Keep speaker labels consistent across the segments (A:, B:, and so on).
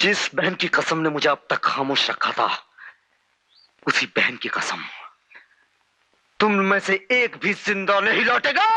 A: जिस बहन की कसम ने मुझे अब तक खामोश रखा था, उसी बहन की कसम, तुम में से एक भी जिंदा नहीं लौटेगा।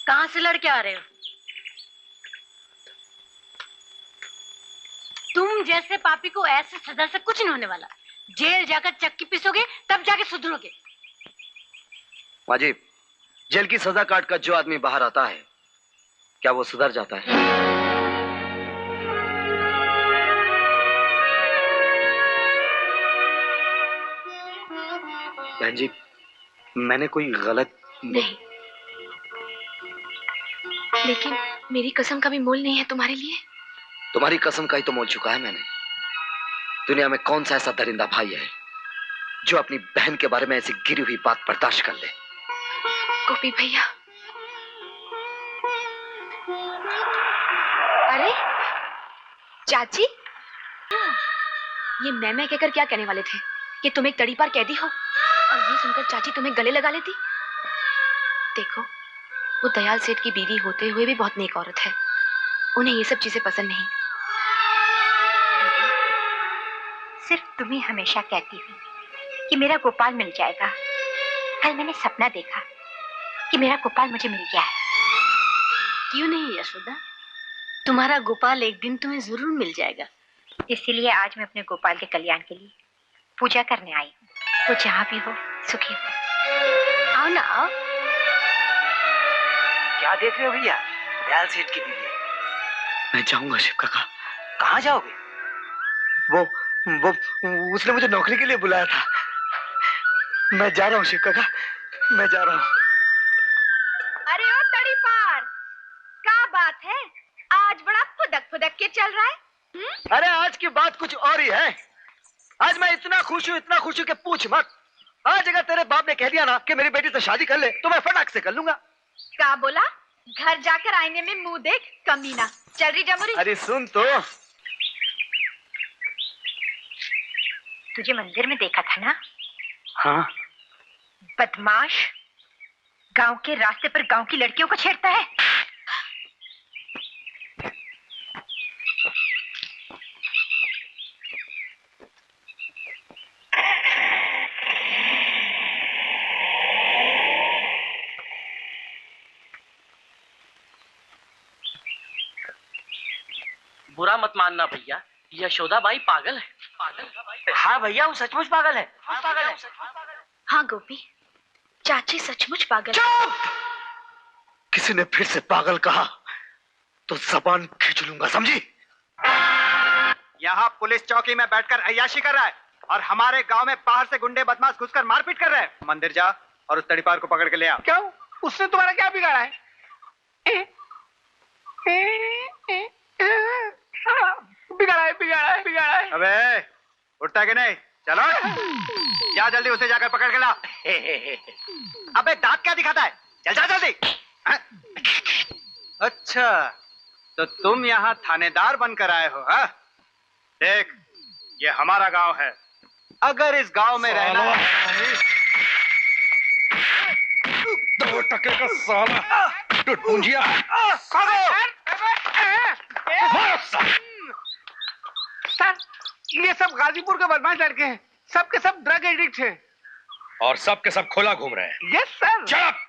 B: कहां से लड़के आ रहे हो? तुम जैसे पापी को ऐसे सजा से कुछ नहीं होने वाला। जेल जाकर चक्की पीसोगे तब जाके सुधरोगे।
A: माजी, जेल की सजा काट कर जो आदमी बाहर आता है, क्या वो सुधर जाता है? बहन जी, मैंने कोई गलत
C: नहीं, लेकिन मेरी कसम का भी मोल नहीं है तुम्हारे लिए।
A: तुम्हारी कसम का ही तो मोल चुका है मैंने। दुनिया में कौन सा ऐसा दरिंदा भाई है जो अपनी बहन के बारे में ऐसी गिरी हुई बात बर्दाश्त कर ले?
C: गोपी भैया। अरे चाची, ये मैं कहकर क्या कहने वाले थे कि तुम एक तड़ीपार कैदी हो, और ये सुनकर चाची तुम्हें गले लगा लेती। देखो, वो दयाल सेठ की बीवी होते हुए भी बहुत नेक औरत है। उन्हें ये सब चीजें पसंद नहीं।
D: सिर्फ तुम ही हमेशा कहती हो कि मेरा गोपाल मिल जाएगा। कल मैंने सपना देखा कि मेरा गोपाल मुझे मिल गया है।
B: क्यों नहीं यशोदा, तुम्हारा गोपाल एक दिन तुम्हें जरूर मिल जाएगा।
D: इसीलिए आज मैं अपने गोपाल के कल्याण के लिए पूजा करने आई हूँ। वो जहाँ भी हो सुखी हो।
B: आओ ना, आओ।
E: क्या देख रहे हो भैया? दयाल सेठ की बीवी है।
A: मैं जाऊंगा शिव काका।
E: कहाँ जाओगे?
A: वो उसने मुझे नौकरी के लिए बुलाया था। मैं जा रहा हूँ शिव काका, मैं जा रहा हूँ।
D: अरे ओ तड़ीपार, क्या बात है? आज बड़ा फुदक फुदक के चल रहा है।
A: अरे आज की बात कुछ और ही है। आज मैं इतना खुश हूँ कि पूछ मत। आज अगर तेरे बाप ने कह दिया ना कि मेरी बेटी से शादी कर ले, तो मैं फटाक से कर लूंगा।
D: क्या बोला? घर जाकर आईने में मुंह देख कमीना। चल रही जमुरी।
A: अरे सुन तो,
D: तुझे मंदिर में देखा था ना?
A: हाँ।
D: बदमाश, गांव के रास्ते पर गांव की लड़कियों को छेड़ता है।
E: बुरा मत मानना भैया, यशोदा बाई पागल है। हाँ भैया, वो सचमुच पागल है।
C: हाँ गोपी, चाची सचमुच पागल।
A: चुप! किसी ने फिर से पागल कहा तो जबान खींच लूंगा, समझी?
F: यहाँ पुलिस चौकी में बैठकर अय्याशी कर रहा है और हमारे गांव में बाहर से गुंडे बदमाश घुसकर मारपीट कर रहे हैं। मंदिर जा और उस तड़ीपार को पकड़ के ले आ।
E: क्यों? उसने तुम्हारा क्या बिगाड़ा है? बिगाड़ा है।
F: अबे उठता कि नहीं? चलो जा जल्दी, उसे जाकर पकड़ के ला। अबे दांत क्या दिखाता है? चल जा जल्दी। अच्छा, तो तुम यहाँ थानेदार बनकर आए हो? हाँ? देख, ये हमारा गांव है। अगर इस गांव में रहना है
G: दो टके का साला टूट पूंजिया।
H: सर, ये सब गाजीपुर के बदमाश लड़के हैं, सब के सब ड्रग एडिक्ट हैं।
G: और सब के सब खुला घूम रहे हैं।
H: Yes sir.
G: चुप।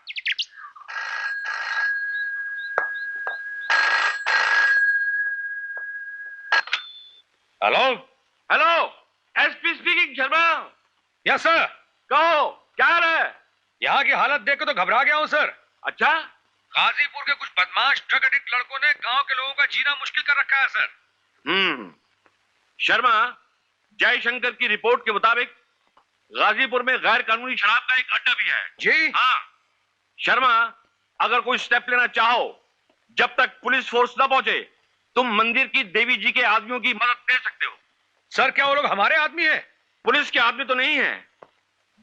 G: Hello
I: hello, SP speaking. Sharma.
G: Yes sir.
I: कहो क्या हाल है?
G: यहाँ की हालत देख के तो घबरा गया हूँ सर।
I: अच्छा,
G: गाजीपुर के कुछ बदमाश ड्रग एडिक्ट लड़कों ने गांव के लोगों का जीना मुश्किल कर रखा है सर।
I: शर्मा, जयशंकर की रिपोर्ट के मुताबिक गाजीपुर में गैर कानूनी शराब का एक अड्डा भी है।
G: जी
I: हाँ शर्मा, अगर कोई स्टेप लेना चाहो, जब तक पुलिस फोर्स न पहुंचे, तुम मंदिर की देवी जी के आदमियों की मदद ले सकते हो।
G: सर क्या वो लोग हमारे आदमी हैं?
I: पुलिस के आदमी तो नहीं है।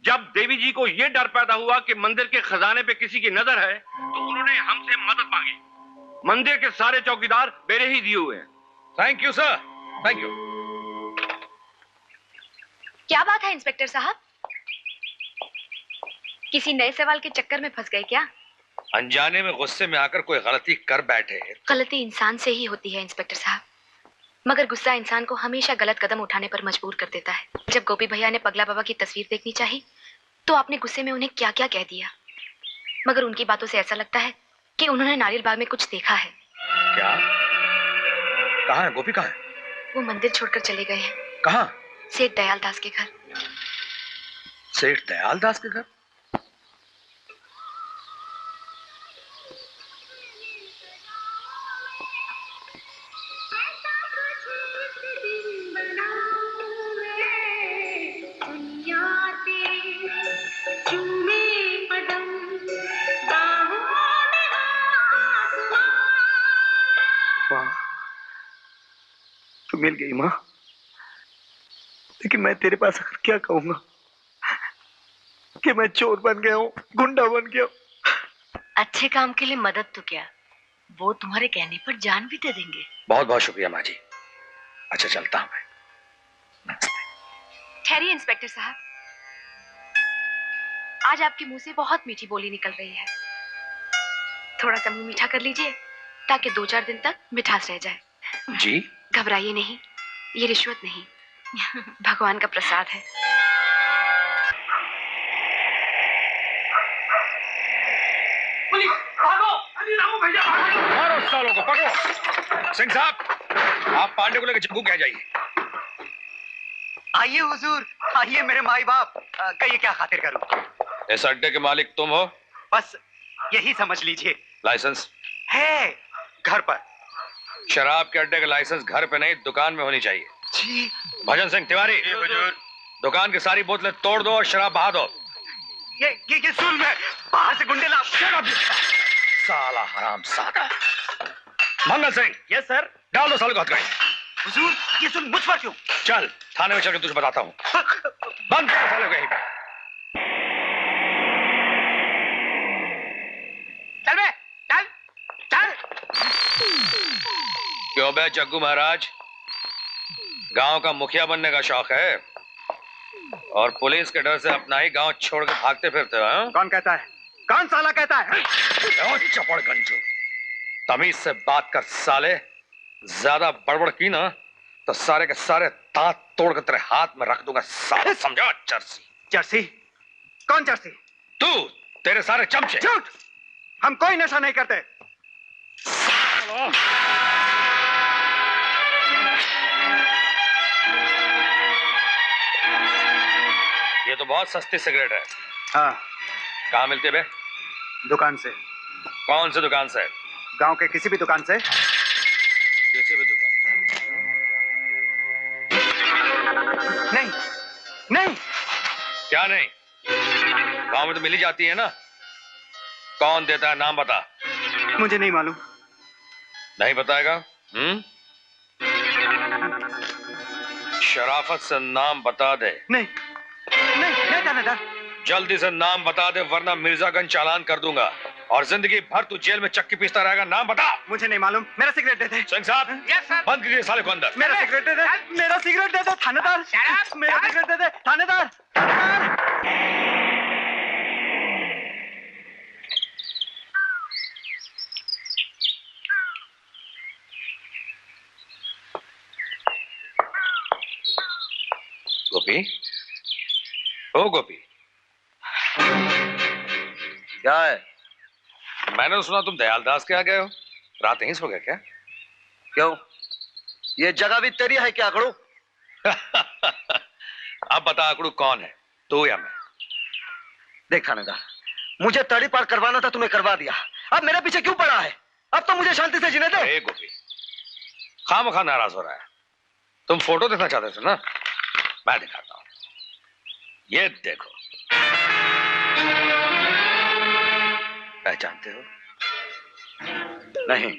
I: जब देवी जी को यह डर पैदा हुआ कि मंदिर के खजाने पे किसी की नजर है, तो उन्होंने हमसे मदद मांगी। मंदिर के सारे चौकीदार मेरे ही दिए हुए हैं।
G: Thank you sir, thank you.
C: क्या बात है इंस्पेक्टर साहब, किसी नए सवाल के चक्कर में फंस गए क्या?
G: अनजाने में गुस्से में आकर कोई गलती कर बैठे।
C: गलती इंसान से ही होती है इंस्पेक्टर साहब, मगर गुस्सा इंसान को हमेशा गलत कदम उठाने पर मजबूर कर देता है। जब गोपी भैया ने पगला बाबा की तस्वीर देखनी चाही, तो आपने गुस्से में उन्हें क्या क्या कह दिया, मगर उनकी बातों से ऐसा लगता है कि उन्होंने नारियल बाग में कुछ देखा है।
G: क्या? कहाँ है गोपी? कहाँ है?
C: वो मंदिर छोड़कर चले गए हैं।
G: कहाँ?
C: सेठ दयाल दास के घर।
G: सेठ दयाल दास के घर?
A: तू मिल गई माँ, लेकिन मैं तेरे पास आकर क्या कहूंगा कि मैं चोर बन गया हूँ, गुंडा बन गया हूँ।
B: अच्छे काम के लिए मदद तो क्या, वो तुम्हारे कहने पर जान भी दे देंगे।
G: बहुत बहुत शुक्रिया माँ जी। अच्छा चलता हूँ मैं।
C: ठहरिए इंस्पेक्टर साहब, आज आपके मुंह से बहुत मीठी बोली निकल रही है। थोड़ा सा मुंह मीठा कर लीजिए ताकि 2-4 दिन तक मिठास रह जाए।
G: जी?
C: घबराइए नहीं, ये रिश्वत नहीं, भगवान का प्रसाद है।
I: पुलिस, भागो! अरे रामू भैया, भागो!
G: मारो सालों को, पकड़ो। सिंह साहब, आप पांडे को लेकर जग्गू कह जाइए।
F: आइए हुजूर, आइए मेरे माई बाप। कहिए क्या खातिर करूं?
G: इस अड्डे के मालिक तुम हो?
F: बस यही समझ लीजिए।
G: लाइसेंस
F: है घर पर।
G: शराब के अड्डे का लाइसेंस घर पे नहीं, दुकान में होनी चाहिए।
F: जी।
G: भजन सिंह तिवारी, दुकान की सारी बोतलें तोड़ दो और शराब बहा दो।
F: ये सुन, मैं बाहर से गुंडे ला।
G: साला हराम सादा। मंगल सिंह।
F: Yes sir.
G: डाल दो साले को हथकड़ी।
F: हुजूर, ये सुन मुझ पर क्यों?
G: चल थाने में चल के तुझे बताता हूँ। बंद कर साले को यहीं पे।
H: चल बे, चल चल।
G: क्यों बे जग्गू महाराज, गांव का मुखिया बनने का शौक है और पुलिस के डर से अपना ही गांव छोड़ के भागते फिरते हो?
F: कौन कहता है? कौन साला कहता है?
G: चपड़ गंजू, तमीज से बात कर साले। ज्यादा बड़बड़ की ना तो सारे के सारे दांत तोड़ कर तेरे हाथ में रख दूंगा साले, समझा? चर्सी।
F: चर्सी? कौन चर्सी?
G: तू, तेरे सारे चमचे।
F: झूठ, हम कोई नशा नहीं करते।
G: ये तो बहुत सस्ती सिगरेट है।
F: हाँ।
G: कहाँ मिलती है बे?
F: दुकान से।
G: कौन सी दुकान से?
F: गांव के किसी भी दुकान से।
G: किसी भी दुकान?
F: नहीं नहीं।
G: क्या नहीं? गांव में तो मिली जाती है ना। कौन देता है, नाम बता।
F: मुझे नहीं मालूम।
G: नहीं बताएगा? शराफत से नाम बता दे।
F: नहीं नहीं नहीं थानेदार।
G: जल्दी से नाम बता दे वरना मिर्जागंज चालान कर दूंगा और जिंदगी भर तू जेल में चक्की पीसता रहेगा। नाम बता।
F: मुझे नहीं मालूम। मेरा सिगरेट दे दे।
G: सिंह साहब, बंद कीजिए साले को अंदर।
F: मेरा सिगरेट दे दे। मेरा सिगरेट दे दे थानेदार। मेरा सिगरेट दे दे थानेदार।
G: गोपी, ओ गोपी,
F: क्या है?
G: मैंने सुना तुम दयालदास के आ गए हो। रात यहीं सो गए क्या?
F: क्यों? ये जगह भी तेरी है क्या आकड़ू?
G: अब बता आकड़ू कौन है, तू या मैं?
F: देख थानेदार, मुझे तड़ी पार करवाना था, तुम्हें करवा दिया। अब मेरे पीछे क्यों पड़ा है? अब तो मुझे शांति से जीने दे।
G: ए गोपी, खामखा नाराज हो रहा है। तुम फोटो देखना चाहते थे ना, मैं दिखाता हूं। ये देखो, पहचानते हो?
F: नहीं।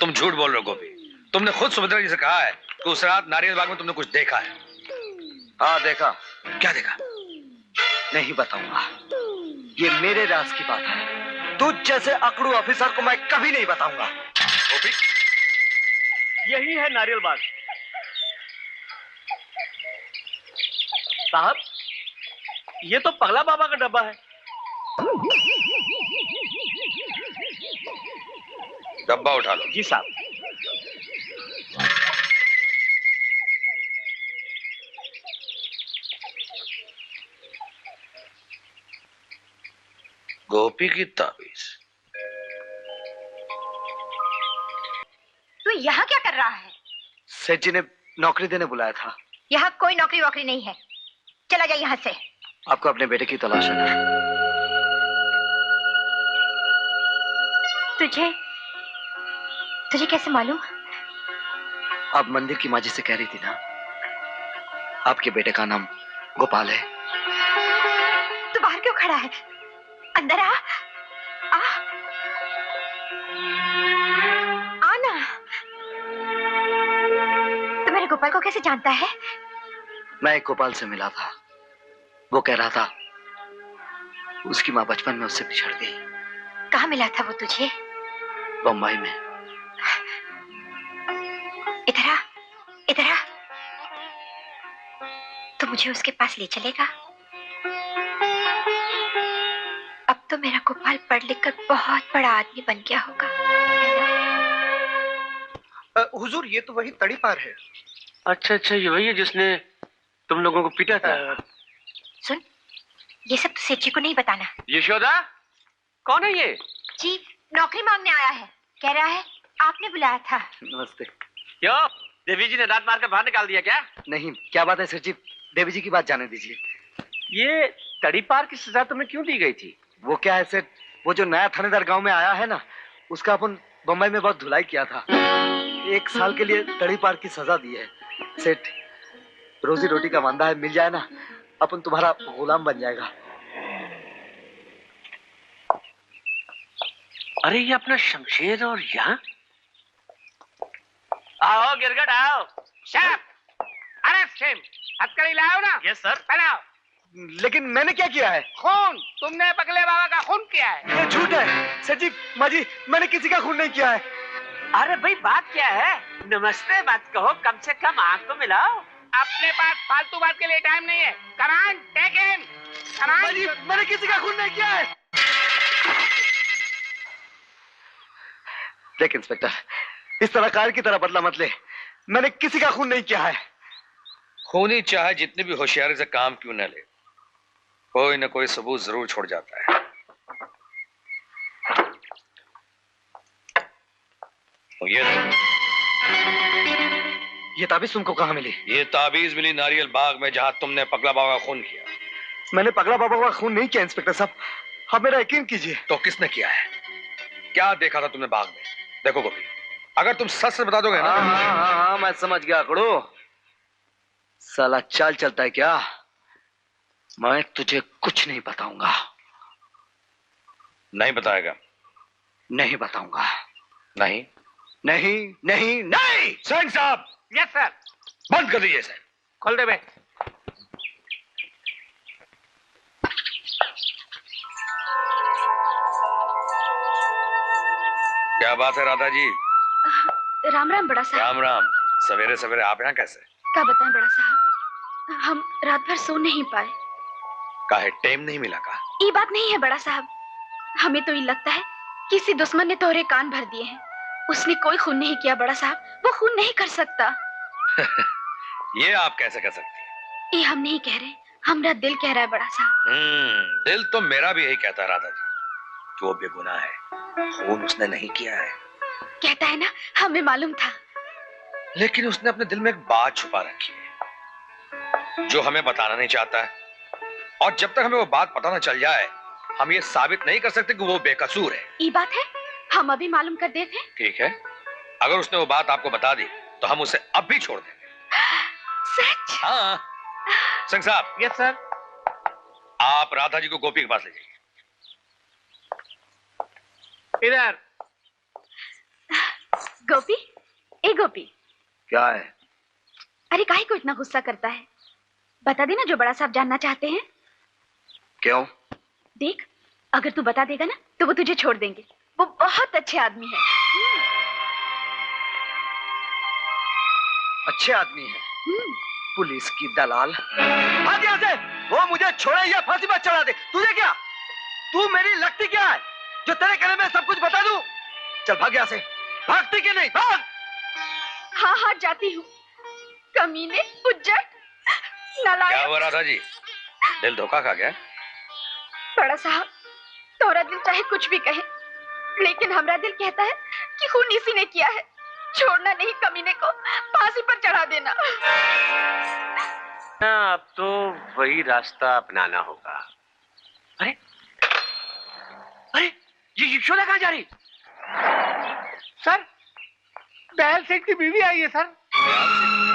G: तुम झूठ बोल रहे हो गोपी। तुमने खुद सुभद्रा जी से कहा है कि उस रात नारियल बाग में तुमने कुछ देखा है।
F: हाँ देखा।
G: क्या देखा?
F: नहीं बताऊंगा, ये मेरे राज की बात है। तुझ जैसे अकड़ू ऑफिसर को मैं कभी नहीं बताऊंगा।
G: गोपी,
E: यही है नारियल बाग। साहब, ये तो पगला बाबा का डब्बा है।
G: डब्बा उठा लो।
E: जी साहब।
G: गोपी की ताबीज।
D: तू यहाँ क्या कर रहा है?
F: सेठ जी ने नौकरी देने बुलाया था।
D: यहाँ कोई नौकरी वोकरी नहीं है, चला जा यहाँ से।
F: आपको अपने बेटे की तलाश है ना?
D: तुझे कैसे मालूम?
F: आप मंदिर की माँ जी से कह रही थी ना, आपके बेटे का नाम गोपाल है।
D: तू बाहर क्यों खड़ा है? अंदर आ, आ, आना। तू मेरे गोपाल को कैसे जानता है?
F: मैं एक गोपाल से मिला था, वो कह रहा था उसकी माँ बचपन में उससे बिछड़ गई।
D: कहाँ मिला था वो तुझे?
F: बम्बई में।
D: इधर आ, इधर आ। तो मुझे उसके पास ले चलेगा? अब तो मेरा गोपाल पढ़ लिख कर बहुत बड़ा आदमी बन गया होगा।
A: हुजूर, ये तो वही तड़ी पार है।
E: अच्छा अच्छा, ये वही है जिसने तुम लोगों को पीटा था।
D: सुन, ये सब सेठ जी को नहीं बताना।
E: यशोदा, कौन है ये?
D: जी, नौकरी मांगने आया है। कह रहा है आपने बुलाया था।
F: नमस्ते।
E: क्यों, देवी जी ने दांत मारकर बाहर निकाल दिया क्या?
F: नहीं, क्या बात है सेठ जी, देवी जी की बात जाने दीजिए।
E: ये तड़ी पार की सजा तुम्हें क्यों दी गई थी?
F: वो क्या है सेठ, वो जो नया थानेदार गांव में आया है ना, उसका अपन बम्बई में बहुत धुलाई किया था। 1 साल के लिए तड़ी पार की सजा दी है। सेठ, रोजी रोटी का वांदा है, मिल जाए ना, अपन तुम्हारा गुलाम बन जाएगा।
E: अरे ये अपना शमशेर और यहाँ? आओ गिरगट आओ।
H: साहब, अरे सेम हथकड़ी लाओ ना।
E: Yes sir.
H: पहनाओ।
F: लेकिन मैंने क्या किया है?
H: खून, तुमने पगले बाबा का खून किया है।
F: ये झूठ है सेठ जी, माँ जी, मैंने किसी का खून नहीं किया है।
E: अरे भाई बात क्या है? नमस्ते बात कहो, कम से कम आंख तो मिलाओ।
H: अपने पास फालतू बात के लिए टाइम नहीं है। कमान, टेक हिम।
F: माँ जी, मैंने किसी का खून नहीं किया है। देख इंस्पेक्टर, इस तरह कार की तरह बदला मत ले। मैंने किसी का खून नहीं किया है।
G: खूनी चाहे जितनी भी होशियारी से काम क्यों न ले, कोई न कोई सबूत जरूर छोड़ जाता है।
F: ये ताबीज तुमको कहाँ मिली?
G: ये ताबीज मिली नारियल बाग में, जहां तुमने पगला बाबा का खून किया।
F: मैंने पगला बाबा का खून नहीं किया इंस्पेक्टर साहब, आप मेरा यकीन कीजिए।
G: तो किसने किया है? क्या देखा था तुमने बाग में? देखो गोपी, अगर तुम सच से बता दोगे ना।
F: हाँ, मैं समझ गया कड़ो। साला चाल चलता है क्या? मैं तुझे कुछ नहीं बताऊंगा।
G: नहीं बताएगा?
F: नहीं बताऊंगा।
G: नहीं
F: नहीं नहीं नहीं।
G: सिंह साहब,
H: यस सर।
G: बंद कर दीजिए इसे।
H: खोल दे बे।
G: क्या बात है राधा जी?
C: राम राम बड़ा साहब।
G: राम राम। सवेरे सवेरे आप यहाँ कैसे?
C: क्या बताएं बड़ा साहब, हम रात भर सो नहीं पाए।
G: काहे टाइम नहीं मिला का?
C: ये बात नहीं है बड़ा साहब, हमें तो ये लगता है किसी दुश्मन ने तोहरे कान भर दिए हैं। उसने कोई खून नहीं किया बड़ा साहब, वो खून नहीं कर सकता।
G: ये आप कैसे कर सकती हैं?
C: ये हम नहीं कह रहे, हमारा दिल कह रहा है बड़ा साहब।
G: दिल तो मेरा भी यही कहता है राधा जी कि वो बेगुनाह है, खून उसने नहीं किया है।
C: कहता है ना, हमें मालूम था।
G: लेकिन उसने अपने दिल में एक बात छुपा रखी है जो हमें बताना नहीं चाहता है, और जब तक हमें वो बात पता ना चल जाए हम ये साबित नहीं कर सकते कि वो बेकसूर है।
C: ये बात है, हम अभी मालूम कर देते।
G: ठीक है, अगर उसने वो बात आपको बता दी तो हम उसे अब भी छोड़ देंगे।
C: सच?
G: हाँ। सिंह साहब।
H: Yes sir.
G: आप राधा जी को गोपी के पास ले जाइए।
H: इधर।
C: गोपी, ए गोपी।
A: क्या है?
C: अरे काहे को इतना गुस्सा करता है? बता देना जो बड़ा साहब जानना चाहते हैं।
A: क्यों?
C: देख, अगर तू बता देगा ना तो वो तुझे छोड़ देंगे। वो बहुत अच्छे आदमी है।
F: अच्छे आदमी है? पुलिस की दलाल। भाग यहाँ से। वो मुझे छोड़े या फांसी पर चढ़ा दे। तुझे क्या? तू मेरी लगती क्या है जो तेरे कहने में सब कुछ बता दूं? चल भाग यहाँ से। भागती कि नहीं? भाग।
C: हाँ हाँ जाती हूँ। कमीने, उज्जट, नालायक।
G: क्या हुआ राधा जी, दिल धोखा खा गया?
C: बड़ा साहब, तोरा दिल चाहे कुछ भी कहे, लेकिन हमरा दिल कहता है कि खून इसी ने किया है। छोड़ना नहीं कमीने को, फांसी पर चढ़ा देना।
J: अब तो वही रास्ता अपनाना होगा।
E: अरे अरे, ये यशोदा कहाँ जा रही?
H: सर, दयाल सेठ की बीवी आई है सर।